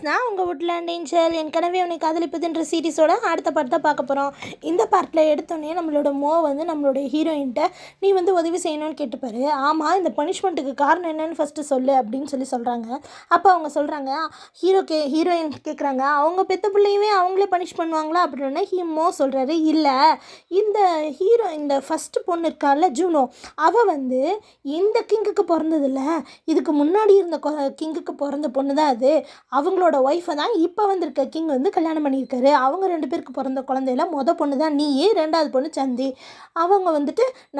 நான் உங்கள் woodland angel என் கனவே உன்னை காதலிப்பதுன்ற சீரிஸோட அடுத்த பார்ட் தான் பார்க்க போகிறோம். இந்த பார்ட்டில் எடுத்தோடனே நம்மளோட வந்து நம்மளுடைய ஹீரோயின்ட்ட நீ உதவி செய்யணும்னு கேட்டுப்பாரு. ஆமாம், இந்த பனிஷ்மெண்ட்டுக்கு காரணம் என்னன்னு ஃபஸ்ட்டு சொல்லு அப்படின்னு சொல்கிறாங்க. அப்போ அவங்க சொல்கிறாங்க, ஹீரோயின் கேட்குறாங்க, அவங்க பெத்த பிள்ளையவே அவங்களே பனிஷ் பண்ணுவாங்களா அப்படின்னு. சொல்கிறாரு, இல்லை, இந்த ஃபஸ்ட்டு பொண்ணு இருக்கால ஜூனோ, அவள் இந்த கிங்குக்கு பிறந்ததில்ல, இதுக்கு முன்னாடி இருந்த கிங்குக்கு பிறந்த பொண்ணு தான் அது. அவங்களோட ஒய்ஃபை தான் இப்போ வந்திருக்க கிங் கல்யாணம் பண்ணியிருக்காரு. அவங்க 2 பேருக்கு பிறந்த குழந்தையில பொண்ணு தான் நீ, 2வது பொண்ணு சந்தி. அவங்க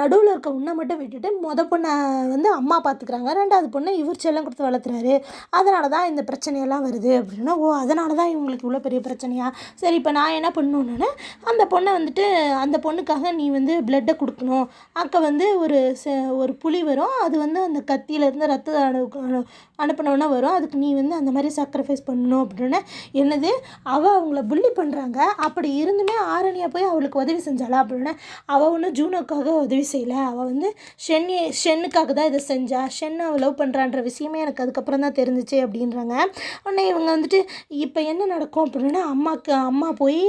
நடுவில் இருக்க உன்னை மட்டும் விட்டுட்டு பொண்ணை அம்மா பார்த்துக்கிறாங்க, 2வது பொண்ணை இவர் செல்லம் கொடுத்து வளர்த்துறாரு. அதனால தான் இந்த பிரச்சனையெல்லாம் வருது அப்படின்னா. ஓ, அதனால தான் இவங்களுக்கு இவ்வளோ பெரிய பிரச்சனையா? சரி, இப்போ நான் என்ன பண்ணணுன்னு, அந்த பொண்ணை அந்த பொண்ணுக்காக நீ பிளட்டை கொடுக்கணும். அங்கே ஒரு புலி வரும், அது அந்த கத்தியிலேருந்து ரத்த அனுப்பினோன்னா வரும், அதுக்கு நீ அந்த மாதிரி சாக்ரிஃபைஸ் பண்ணணும் அப்படின்னு. என்னது, அவங்கள புள்ளி பண்ணுறாங்க, அப்படி இருந்துமே ஆரணியா போய் அவளுக்கு உதவி செஞ்சாளா அப்படின்னு. அவள் ஒன்றும் ஜூனோக்காக உதவி செய்யலை, அவள் ஷென்னுக்காக தான் இதை செஞ்சா. ஷென்னை அவள் லவ் பண்ணுறான்ற விஷயமே எனக்கு அதுக்கப்புறம் தான் தெரிஞ்சிச்சு அப்படின்றாங்க. உடனே இவங்க இப்போ என்ன நடக்கும் அப்படின்னா, அம்மா போய்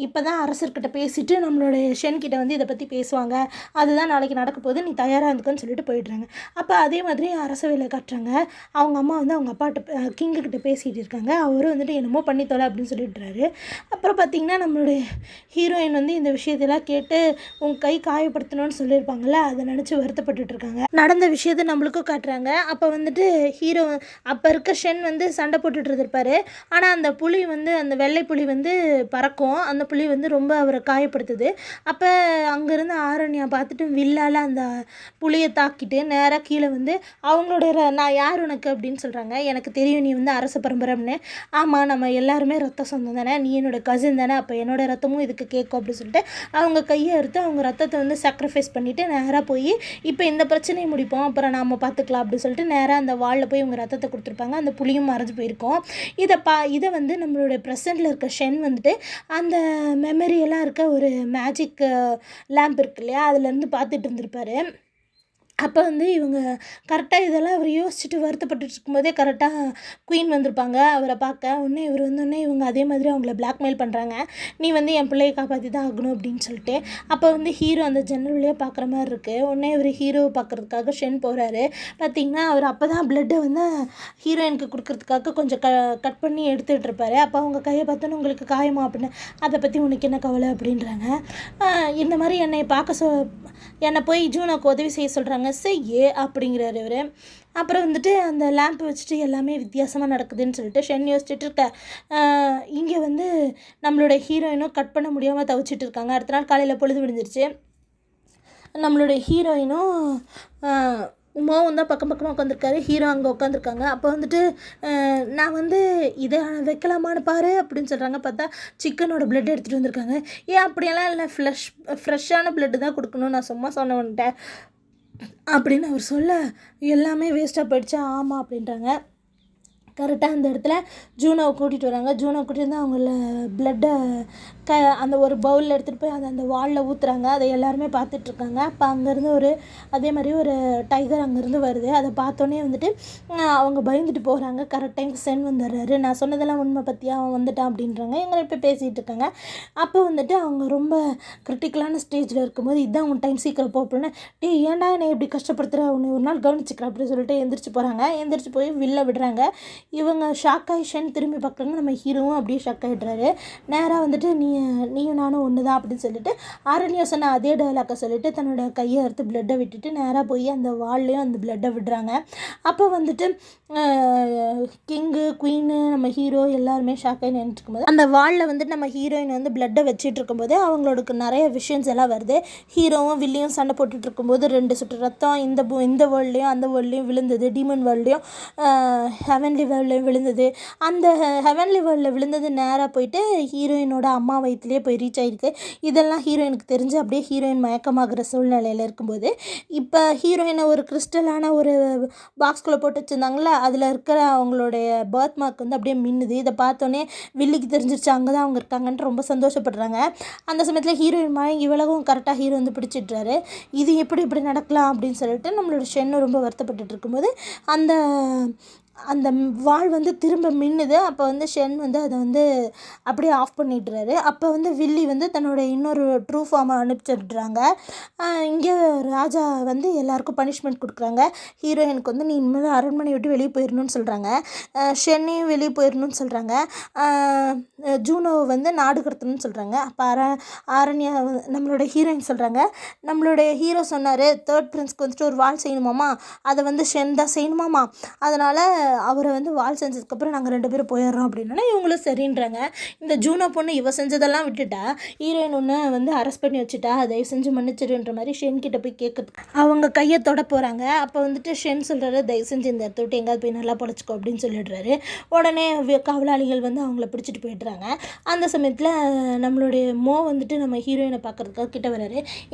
இப்போ தான் அரசர்கிட்ட பேசிவிட்டு நம்மளுடைய ஷென்கிட்ட இதை பற்றி பேசுவாங்க, அதுதான் நாளைக்கு நடக்க போகுது, நீ தயாராக இருந்துக்குன்னு சொல்லிட்டு போயிடுறாங்க. அப்போ அதே மாதிரி அரசவையில் காட்டுறாங்க, அவங்க அம்மா அவங்க அப்பாட்ட கிங்குக்கிட்ட பேசிகிட்டு இருக்காங்க. அவரும் என்னமோ பண்ணி தொலை அப்படின்னு சொல்லிடுறாரு. அப்புறம் பார்த்திங்கன்னா நம்மளுடைய ஹீரோயின் இந்த விஷயத்தெல்லாம் கேட்டு உங்கள் கை காயப்படுத்தணும்னு சொல்லியிருப்பாங்கள்ல, அதை நினச்சி வருத்தப்பட்டுட்டு இருக்காங்க. நடந்த விஷயத்தை நம்மளுக்கும் காட்டுறாங்க. அப்போ ஹீரோ அப்போ இருக்க ஷென் சண்டை போட்டுட்டு இருப்பார். ஆனால் அந்த புலி அந்த வெள்ளை புலி பறக்கும், அந்த புலி ரொம்ப அவரை காயப்படுத்துது. அப்போ அங்கேருந்து ஆரண்யா பார்த்துட்டு வில்லால் அந்த புலியை தாக்கிட்டு நேராக கீழே அவங்களுடைய நான் யார் உனக்கு அப்படின்னு சொல்கிறாங்க. எனக்கு தெரியும், நீ அரச பரம்பரைன்னு. ஆமாம், நம்ம எல்லாருமே ரத்த சொந்தம் தானே, நீ என்னோட கசின் தானே, அப்போ என்னோடய ரத்தமும் இதுக்கு கேட்கும் அப்படின்னு சொல்லிட்டு அவங்க கையை அறுத்து அவங்க ரத்தத்தை சாக்ரிஃபைஸ் பண்ணிவிட்டு நேராக போய் இப்போ இந்த பிரச்சனையை முடிப்போம், அப்புறம் நாம் பார்த்துக்கலாம் அப்படின்னு சொல்லிட்டு நேராக அந்த வாலில் போய் இவங்க ரத்தத்தை கொடுத்துருப்பாங்க. அந்த புளியும் மறைஞ்சு போயிருக்கோம். இதை நம்மளுடைய ப்ரெசண்டில் இருக்க ஷென் அந்த மெமரியெல்லாம் இருக்க ஒரு மேஜிக் லேம்ப் இருக்கு இல்லையா, அதுலேருந்து பார்த்துட்டு இருந்திருப்பார். அப்போ இவங்க கரெக்டாக இதெல்லாம் அவர் யோசிச்சுட்டு வருத்தப்பட்டு இருக்கும்போதே கரெக்டாக குயின் வந்திருப்பாங்க அவரை பார்க்க. இவர் இவங்க அதே மாதிரி அவங்கள பிளாக்மெயில் பண்ணுறாங்க, நீ என் பிள்ளையை காப்பாற்றி தான் ஆகணும் அப்படின்னு சொல்லிட்டு. அப்போ ஹீரோ அந்த ஜன்னல் வழியாக பார்க்குற மாதிரி இருக்குது. இவர் ஹீரோவை பார்க்குறதுக்காக ஷென் போகிறாரு. பார்த்திங்கன்னா அவர் அப்போ தான் பிளட்டை ஹீரோயினுக்கு கொடுக்குறதுக்காக கொஞ்சம் கட் பண்ணி எடுத்துகிட்டு இருப்பார். அப்போ அவங்க கையை பார்த்தோன்னு உங்களுக்கு காயமா அப்படின்னு. அதை பற்றி உனக்கு என்ன கவலை அப்படின்றாங்க. இந்த மாதிரி என்னை போய் ஜூனோக்கு உதவி செய்ய சொல்கிறாங்க, செய்ய அப்படிங்கிறாரு இவர். அப்புறம் அந்த லேம்ப் வச்சுட்டு எல்லாமே வித்தியாசமாக நடக்குதுன்னு சொல்லிட்டு ஷென் யோசிச்சுட்டு இருக்க. இங்கே நம்மளோட ஹீரோயினும் கட் பண்ண முடியாமல் தவிச்சிட்டு இருக்காங்க. அடுத்த நாள் காலையில் பொழுது விழுந்துருச்சு. நம்மளுடைய ஹீரோயினும் உமாவும் தான் பக்கமாக உட்காந்துருக்காரு. ஹீரோ அங்கே உட்காந்துருக்காங்க. அப்போ நான் இதை வைக்கலாமான்னு பாரு அப்படின்னு சொல்கிறாங்க. பார்த்தா சிக்கனோட பிளட் எடுத்துகிட்டு வந்திருக்காங்க. ஏன் அப்படியெல்லாம் இல்லை, ஃப்ரெஷ்ஷான பிளட்டு தான் கொடுக்கணும், நான் சும்மா சொன்னவன்ட்டேன் அப்படின்னு அவர் சொல்ல, எல்லாமே வேஸ்ட்டாக போயிடுச்சு. ஆமாம் அப்படின்றாங்க. கரெக்டாக அந்த இடத்துல ஜூனோவை கூட்டிகிட்டு வராங்க. ஜூனோ கூட்டிகிட்டு அவங்கள பிளட்டை அந்த ஒரு பவுலில் எடுத்துகிட்டு போய் அதை அந்த வாலில் ஊற்றுறாங்க. அதை எல்லாருமே பார்த்துட்ருக்காங்க. அப்போ அங்கேருந்து அதே மாதிரி ஒரு டைகர் அங்கேருந்து வருது. அதை பார்த்தோன்னே அவங்க பயந்துட்டு போகிறாங்க. கரெக்ட் டைம் ஷென் வந்துடுறாரு. நான் சொன்னதெல்லாம் உண்மை பற்றியா, அவன் வந்துட்டான் அப்படின்றாங்க. எங்களை இப்போ பேசிகிட்டு இருக்காங்க. அப்போ அவங்க ரொம்ப கிரிட்டிக்கலான ஸ்டேஜில் இருக்கும்போது, இதுதான் உன் டைம், சீக்கிரம் போ அப்படின்னு. ஏன்டா என்னை இப்படி கஷ்டப்படுத்துகிற, உன்னை ஒரு நாள் கவனிச்சிக்கிறேன் அப்படின்னு சொல்லிட்டு எந்திரிச்சு போகிறாங்க. எந்திரிச்சு போய் வில்ல விடுறாங்க. இவங்க ஷாக்காகி ஷென் திரும்பி பார்க்குறாங்க. நம்ம ஹீரோவும் அப்படியே ஷாக் ஆகிடுறாரு. நேராக நீயும் நானும் ஒன்று தான் அப்படின்னு சொல்லிட்டு ஆரண்யா சொன்ன அதே டயலாக்கை சொல்லிட்டு தன்னோட கையை அறுத்து பிளட்டை விட்டுட்டு நேராக போய் அந்த வால்லையும் அந்த பிளட்டை விடுறாங்க. அப்போ கிங்கு குயின்னு நம்ம ஹீரோ எல்லாருமே ஷாக்காகி நின்றுட்டு இருக்கும்போது அந்த வாலில் நம்ம ஹீரோயின் பிளட்டை வச்சுட்டு இருக்கும்போது அவங்களுக்கு நிறைய விஷயம்ஸ் எல்லாம் வருது. ஹீரோவும் வில்லியும் சண்டை போட்டுட்டு இருக்கும்போது 2 சுற்று ரத்தம் இந்த வேர்ல்ட்லேயும் அந்த வேர்ல்ட்லேயும் விழுந்தது. டீமன் வேர்ல்ட்லேயும் ஹெவன்லி வேர்ல்ட்லேயும் விழுந்தது. அந்த ஹெவன்லி வேர்ல்டில் விழுந்தது நேராக போயிட்டு ஹீரோயினோட அம்மா வயிற்றுலேயே போய் ரீச் ஆகிருக்கு. இதெல்லாம் ஹீரோயினுக்கு தெரிஞ்சு அப்படியே ஹீரோயின் மயக்கமாகிற சூழ்நிலையில் இருக்கும்போது இப்போ ஹீரோயினை ஒரு கிறிஸ்டலான ஒரு பாக்ஸ்குள்ளே போட்டு வச்சுருந்தாங்களே, அதில் இருக்கிற அவங்களுடைய பர்த் மார்க் அப்படியே மின்னுது. இதை பார்த்தோன்னே வில்லிக்கு தெரிஞ்சிருச்சு அங்கே தான் அவங்க இருக்காங்கன்ட்டு ரொம்ப சந்தோஷப்படுறாங்க. அந்த சமயத்தில் ஹீரோயின் மயங்கி விலகும் கரெக்டாக ஹீரோ பிடிச்சிட்றாரு. இது எப்படி இப்படி நடக்கலாம் அப்படின்னு சொல்லிட்டு நம்மளோட ஷென்னு ரொம்ப வருத்தப்பட்டு இருக்கும்போது அந்த அந்த வாள் வந்து திரும்ப மின்னுது. அப்போ வந்து ஷென் வந்து அதை வந்து அப்படியே ஆஃப் பண்ணிடுறாரு. அப்போ வந்து வில்லி வந்து தன்னோட இன்னொரு ட்ரூ ஃபார்மை அனுப்பிச்சிடுறாங்க. இங்கே ராஜா வந்து எல்லாருக்கும் பனிஷ்மெண்ட் கொடுக்குறாங்க. ஹீரோயினுக்கு வந்து நீ இனிமேல் அரண்மனை விட்டு வெளியே போயிடணும்னு சொல்கிறாங்க. ஷென்னையும் வெளியே போயிடணும்னு சொல்கிறாங்க. ஜூனோவை வந்து நாடு கடத்தணும்னு சொல்கிறாங்க. அப்போ ஆரண்யா நம்மளோட ஹீரோயின் சொல்கிறாங்க, நம்மளுடைய ஹீரோ சொன்னார் தேர்ட் பிரின்ஸ்க்கு வந்துட்டு ஒரு வாள் செய்யணுமாம்மா, அதை வந்து ஷென் தான் செய்யணுமாம்மா, அதனால் அவரை வந்து வாள் செஞ்சதுக்கப்புறம் நாங்கள் 2 பேரும் போயிடுறோம் அப்படின்னா இவங்களும் சரின்றாங்க. இந்த ஜூனோ பொண்ணு இவ செஞ்சதெல்லாம் விட்டுட்டா, ஹீரோயின் ஒன்று வந்து அரெஸ்ட் பண்ணி வச்சுட்டா, தயவு செஞ்சு மன்னிச்சிடுன்ற மாதிரி ஷென் கிட்ட போய் கேட்குறது. அவங்க கையை தொட போகிறாங்க. அப்போ வந்துட்டு ஷென் சொல்கிறாரு, தயவு செஞ்சு இந்த இடத்த விட்டு எங்கேயாவது போய் நல்லா பொழைச்சிக்கோ அப்படின்னு சொல்லிடுறாரு. உடனே காவலாளிகள் வந்து அவங்கள பிடிச்சிட்டு போயிடுறாங்க. அந்த சமயத்தில் நம்மளுடைய மோ வந்துட்டு நம்ம ஹீரோயினை பார்க்குறதுக்காக கிட்ட வர்றாரு.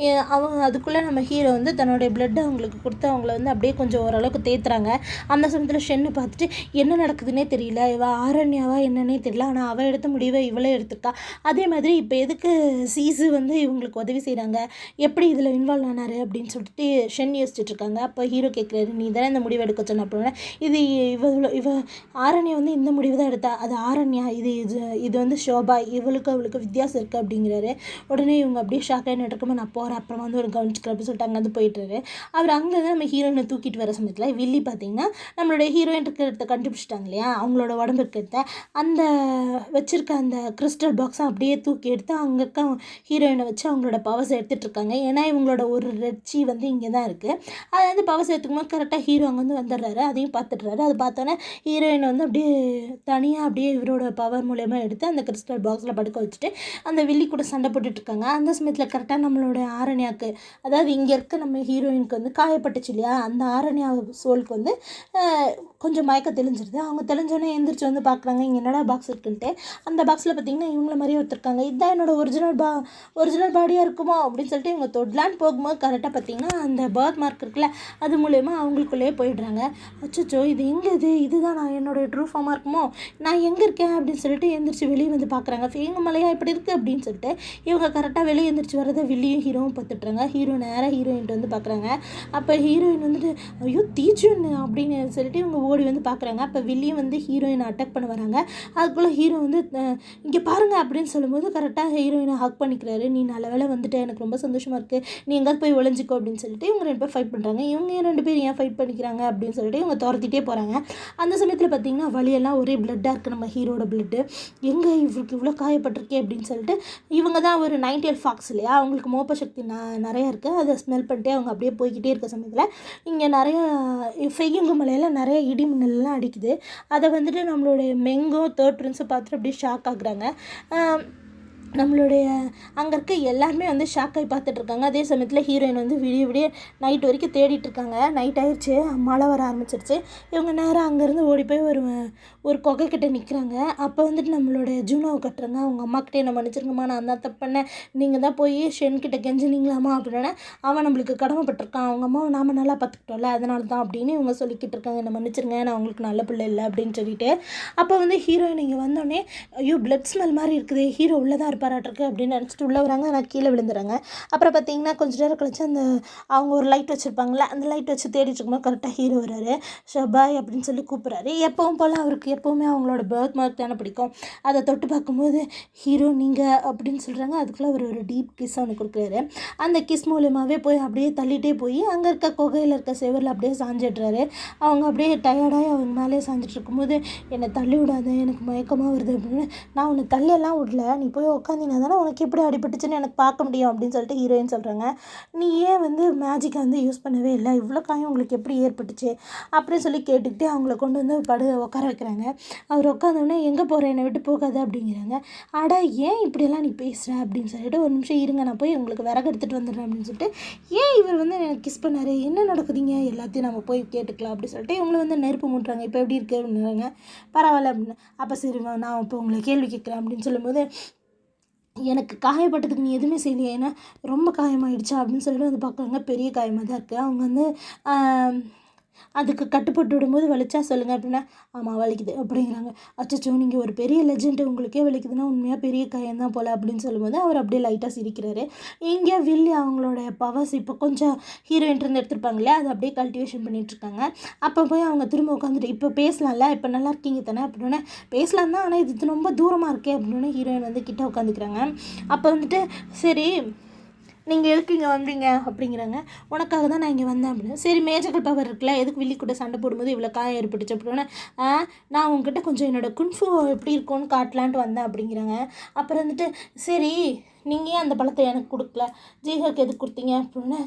அவங்க அதுக்குள்ளே நம்ம ஹீரோ வந்து தன்னுடைய பிளட்டை அவங்களுக்கு கொடுத்து அவங்கள வந்து அப்படியே கொஞ்சம் ஓரளவுக்கு தேத்துறாங்க. அந்த சமயத்தில் ஷென்னு பார்த்துட்டு என்ன நடக்குதுன்னே தெரியல, இவள் ஆரண்யாவா என்னன்னே தெரியல, ஆனால் அவள் எடுத்த முடிவை இவளே எடுத்துக்கா. அதே மாதிரி இப்போ எதுக்கு சீஸு வந்து இவங்களுக்கு உதவி செய்கிறாங்க, எப்படி இதில் இன்வால்வ் ஆனார் அப்படின்னு சொல்லிட்டு ஷென் யோசிச்சுட்டு இருக்காங்க. அப்போ ஹீரோ கேட்குறாரு, நீ தானே இந்த முடிவை எடுக்க சொன்ன அப்படின்னா, இது இவ ஆரண்யா வந்து இந்த முடிவு தான் எடுத்தா, அது ஆரண்யா, இது வந்து ஷோபா, அவளுக்கு வித்தியாசம் இருக்குது அப்படிங்கிறாரு. உடனே இவங்க அப்படியே ஷாக்காக நடக்கும்போது நான் போகிறேன், அப்புறமா வந்து ஒரு கவனிச்சுக்கிறேன் அப்படின்னு சொல்லிட்டு அங்கே வந்து போயிட்டுறாரு. அவர் அங்கேருந்து நம்ம ஹீரோயினை தூக்கிட்டு வர சமயத்தில் வில்லி பார்த்தீங்கன்னா நம்மளுடைய ஹீரோயின் இருக்கிறத கண்டுபிடிச்சிட்டாங்க இல்லையா, அவங்களோட உடம்பு இருக்கிறத அந்த வச்சுருக்க அந்த கிறிஸ்டல் பாக்ஸை அப்படியே தூக்கி எடுத்து அங்கே இருக்க ஹீரோயினை வச்சு அவங்களோட பவர்ஸை எடுத்துகிட்டு இருக்காங்க. ஏன்னா இவங்களோட ஒரு ரெட்சி வந்து இங்கே தான் இருக்குது. அதை வந்து பவர்ஸ் எடுத்துக்கும்போது கரெக்டாக ஹீரோ அங்கே வந்து வந்துடுறாரு. அதையும் பார்த்துட்றாரு. அது பார்த்தோன்னே ஹீரோயின் வந்து அப்படியே தனியாக அப்படியே இவரோட பவர் மூலயமா எடுத்து அந்த கிறிஸ்டல் பாக்ஸில் படுக்க வச்சுட்டு அந்த வில்லி கூட சண்டை போட்டுட்ருக்காங்க. அந்த சமயத்தில் கரெக்டாக நம்மளோட ஆரண்யாவுக்கு, அதாவது இங்கே இருக்க நம்ம ஹீரோயினுக்கு வந்து காயப்பட்டுச்சு இல்லையா, அந்த ஆரண்யா சோலுக்கு வந்து கொஞ்சம் மயக்க தெளிஞ்சிருது. அவங்க தெளிஞ்சோடனே எந்திரிச்சு வந்து பார்க்குறாங்க இங்கே என்னடா பாக்ஸ் இருக்குன்ட்டு. அந்த பாக்ஸில் பார்த்திங்கன்னா இவங்கள மாதிரியே ஒருத்தருக்காங்க. இதுதான் என்னோட ஒரிஜினல் பாடியாக இருக்குமோ அப்படின்னு சொல்லிட்டு இவங்க தொடலான்னு போகும்போது கரெக்டாக பார்த்திங்கன்னா அந்த பர்த் மார்க் இருக்குல்ல, அது மூலயமா அவங்களுக்குள்ளேயே போயிடுறாங்க. அச்சோ இது எங்கே இதுதான் நான் என்னோடய ட்ரூ ஃபார்மாக இருக்குமோ, நான் எங்கே இருக்கேன் அப்படின்னு சொல்லிட்டு எந்திரிச்சு வெளியே வந்து பார்க்குறாங்க. எங்கள் மலையா இப்படி இருக்குது அப்படின்னு சொல்லிட்டு இவங்க கரெக்டாக வெளியே எந்திரிச்சு வரதை வில்லியும் ஹீரோவும் பார்த்துட்றாங்க. ஹீரோ நேராக ஹீரோயின்ட்டு வந்து பார்க்குறாங்க. அப்போ ஹீரோயின் வந்துட்டு ஐயோ தீஜுன் அப்படின்னு சொல்லிட்டு இவங்க ஓடி வந்து பார்க்குறாங்க. அப்போ வில்லியும் வந்து ஹீரோயினை அட்டாக் பண்ண வராங்க. அதுக்குள்ளே ஹீரோ வந்து இங்கே பாருங்கள் அப்படின்னு சொல்லும்போது கரெக்டாக ஹீரோயினை ஹக் பண்ணிக்கிறாரு. நீ நல்ல வேலை வந்துட்டு, எனக்கு ரொம்ப சந்தோஷமாக இருக்குது, நீ எங்கேயாவது போய் ஒளிஞ்சிக்கோ அப்படின்னு சொல்லிட்டு இவங்க 2 பேர் ஃபைட் பண்ணுறாங்க. இவங்க 2 பேர் ஏன் ஃபைட் பண்ணிக்கிறாங்க அப்படின்னு சொல்லிட்டு இவங்க துரத்திட்டே போகிறாங்க. அந்த சமயத்தில் பார்த்திங்கன்னா வழியெல்லாம் ஒரே பிளட்டாக இருக்குது, நம்ம ஹீரோட பிளட்டு. எங்கே இவருக்கு இவ்வளோ காயப்பட்டிருக்கே அப்படின்னு சொல்லிட்டு இவங்க தான் ஒரு 90 ஃபாக்ஸ் இல்லையா, அவங்களுக்கு மோப்ப சக்தி நிறையா இருக்குது. அதை ஸ்மெல் பண்ணிட்டு அவங்க அப்படியே போய்கிட்டே இருக்க சமயத்தில் இங்கே நிறையா ஃபெய்யுங்கு மலையில் நிறைய இடி மின்னல்லாம் அடிக்குது. அதை வந்துட்டு நம்மளுடைய மெங்கோ தேர்ட் பிரின்ஸை பார்த்துட்டு அப்படியே ஷாக் ஆகுறாங்க. நம்மளுடைய அங்கே இருக்க எல்லாருமே வந்து ஷாக்காகி பார்த்துட்ருக்காங்க. அதே சமயத்தில் ஹீரோயின் வந்து விடிய நைட் வரைக்கும் தேடிட்டுருக்காங்க. நைட் ஆயிடுச்சு, மழை வர ஆரம்பிச்சிருச்சு. இவங்க நேராக அங்கேருந்து ஓடி போய் ஒரு குகைக்கிட்ட நிற்கிறாங்க. அப்போ வந்துட்டு நம்மளுடைய ஜூனோவை கட்டுறாங்க. அவங்க அம்மாக்கிட்டே என்ன மன்னிச்சிருங்கம்மா, நான் தான் தப்பு பண்ணேன், நீங்கள் தான் போய் ஷென்கிட்ட கெஞ்சினீங்களாமா அப்படின்னா, அவன் நம்மளுக்கு கடமைப்பட்டிருக்கான், அவங்க அம்மாவை நாம் நல்லா பார்த்துக்கிட்டோம்ல, அதனால தான் அப்படின்னு இவங்க சொல்லிக்கிட்டு இருக்காங்க. என்ன மன்னிச்சிருங்க, நான் அவங்களுக்கு நல்ல பிள்ளை இல்லை அப்படின்னு சொல்லிட்டு. அப்போ வந்து ஹீரோயின் இங்கே வந்தோடனே ஐயோ பிளட் ஸ்மெல் மாதிரி இருக்குது, ஹீரோ உள்ளதாக பாராட்டிருக்கு அப்படின்னு நினச்சிட்டு உள்ளே வராங்க. ஆனால் கீழே விழுந்துறாங்க. அப்புறம் பார்த்தீங்கன்னா கொஞ்சம் நேரம் கழிச்சு அவங்க ஒரு லைட் வச்சுருப்பாங்களே, அந்த லைட் வச்சு தேடிட்டு இருக்கும்போது கரெக்டாக ஹீரோ வராரு. ஷபாய் அப்படின்னு சொல்லி கூப்பிட்றாரு. எப்பவும் போல் அவருக்கு எப்போவுமே அவங்களோட பர்த் மார்க் தானே பிடிக்கும். அதை தொட்டு பார்க்கும்போது ஹீரோ நீங்கள் அப்படின்னு சொல்கிறாங்க. அதுக்குள்ளே ஒரு டீப் கிஸ் அவனுக்கு கொடுக்குறாரு. அந்த கிஸ் மூலயமாவே போய் அப்படியே தள்ளிகிட்டே போய் அங்கே இருக்க குகையில் இருக்க செவரில் அப்படியே சாஞ்சிடுறாரு. அவங்க அப்படியே டயர்டாகி அவங்க மேலே சாஞ்சிட்டு இருக்கும்போது என்னை தள்ளி விடாத, எனக்கு மயக்கமாக வருது அப்படின்னு. நான் உன்னை தள்ளியெல்லாம் விடல, நீ போய் உட்காந்தினா தானே உனக்கு எப்படி அடிபட்டுச்சுன்னு எனக்கு பார்க்க முடியும் அப்படின்னு சொல்லிட்டு ஹீரோயின் சொல்கிறாங்க. நீ ஏன் வந்து மேஜிக்கை வந்து யூஸ் பண்ணவே இல்லை, இவ்வளோ காயம் உங்களுக்கு எப்படி ஏற்பட்டுச்சு அப்படின்னு சொல்லி கேட்டுக்கிட்டு அவங்கள கொண்டு வந்து உட்கார வைக்கிறாங்க. அவர் உட்காந்தோடனே எங்கே போகிறேன், என்னை விட்டு போகாது அப்படிங்கிறாங்க. அடா ஏன் இப்படியெல்லாம் நீ பேசுகிற அப்படின்னு சொல்லிட்டு ஒரு நிமிஷம் இருங்க, நான் போய் உங்களுக்கு விறகு எடுத்துகிட்டு வந்துடுறேன் அப்படின்னு சொல்லிட்டு ஏன் இவர் வந்து எனக்கு கிஸ் பண்ணார், என்ன நடக்குதுங்க எல்லாத்தையும் நம்ம போய் கேட்டுக்கலாம் அப்படின்னு சொல்லிட்டு இவங்களை வந்து நெருப்பு மூட்டுறாங்க. இப்போ எப்படி இருக்கு அப்படின்னாங்க. பரவாயில்ல அப்படின்னு. அப்போ சரி நான் இப்போ உங்களை கேள்வி கேட்குறேன் அப்படின்னு சொல்லும்போது எனக்கு காயப்பட்டதுக்கு நீ எதுவுமே செய்யலையே, ஏன்னா ரொம்ப காயமாயிடுச்சா அப்படின்னு சொல்லிட்டு வந்து பார்க்குறாங்க. பெரிய காயமாக தான் இருக்குது. அவங்க வந்து அதுக்கு கட்டுப்பட்டு விடும்போது வலிச்சா சொல்லுங்கள் அப்படின்னா, ஆமாம் வலிக்குது அப்படிங்கிறாங்க. அச்சச்சோ நீங்கள் ஒரு பெரிய லெஜெண்ட், உங்களுக்கே வலிக்குதுன்னா உண்மையாக பெரிய காயம் தான் போல் அப்படின்னு சொல்லும்போது அவர் அப்படியே லைட்டாக சிரிக்கிறாரு. இங்கே வில்லி அவங்களோட பவர்ஸ் இப்போ கொஞ்சம் ஹீரோயின் இருந்து எடுத்துருப்பாங்க இல்லையா, அதை அப்படியே கல்டிவேஷன் பண்ணிகிட்ருக்காங்க. அப்போ போய் அவங்க திரும்ப உட்காந்துட்டு இப்போ பேசலாம்ல, இப்போ நல்லா இருக்கீங்க தானே அப்படின்னா, பேசலாம் தான், ஆனால் இது ரொம்ப தூரமாக இருக்கே அப்படின்னு ஹீரோயின் வந்து கிட்ட உட்காந்துக்கிறாங்க. அப்போ வந்துட்டு சரி நீங்கள் எதுக்கு இங்கே வந்தீங்க அப்படிங்கிறாங்க. உனக்காக தான் நான் இங்கே வந்தேன் அப்படின்னு. சரி மேஜிக்கல் பவர் இருக்குல்ல, எதுக்கு வில்லி கூட சண்டை போடும்போது இவ்வளோ காயம் ஏற்பட்டுச்சு அப்படின்னா, நான் உங்ககிட்ட கொஞ்சம் என்னோடய குன்ஃபு எப்படி இருக்கும்னு காட்டலான்ட்டு வந்தேன் அப்படிங்கிறாங்க. அப்புறம் வந்துட்டு சரி நீங்கள் ஏன் அந்த பழத்தை எனக்கு கொடுக்கல, ஜீகாவுக்கு எதுக்கு கொடுத்தீங்க அப்படின்னு,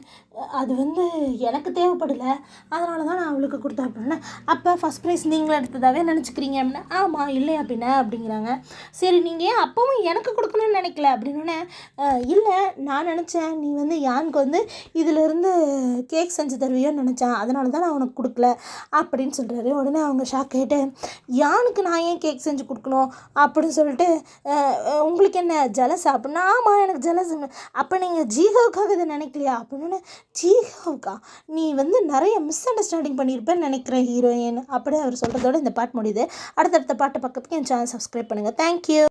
அது வந்து எனக்கு தேவைப்படலை, அதனால தான் நான் அவளுக்கு கொடுத்தேன் அப்படின்னா, அப்போ ஃபஸ்ட் ப்ரைஸ் நீங்களும் எடுத்ததாகவே நினச்சிக்கிறீங்க அப்படின்னா, ஆமாம் இல்லை அப்படின்னா அப்படிங்கிறாங்க. சரி நீங்கள் ஏன் அப்பவும் எனக்கு கொடுக்கணும்னு நினைக்கல அப்படின்னோடனே, இல்லை நான் நினச்சேன் நீ வந்து யானுக்கு வந்து இதிலேருந்து கேக் செஞ்சு தருவியோன்னு நினச்சேன், அதனால தான் நான் உனக்கு கொடுக்கல அப்படின்னு சொல்கிறாரு. உடனே அவங்க ஷாக் ஆகிட்டு, யானுக்கு நான் ஏன் கேக் செஞ்சு கொடுக்கணும் அப்படின்னு சொல்லிட்டு, உங்களுக்கு என்ன ஜலஸ் அப்படின்னா, ஆமாம் எனக்கு ஜலஸ். அப்போ நீங்கள் ஜீகாவுக்காக இதை நினைக்கலையா அப்படின்னு. ஜீகாவுக்கா, நீ வந்து நிறைய மிஸ் அண்டர்ஸ்டாண்டிங் பண்ணியிருப்பேன்னு நினைக்கிறேன் ஹீரோயின் அப்படி அவர் சொல்கிறதோட இந்த பாட்டு முடியுது. அடுத்தடுத்த பாட்டை பக்கத்துக்கு என் சேனல் சப்ஸ்கிரைப் பண்ணுங்கள். தேங்க்யூ.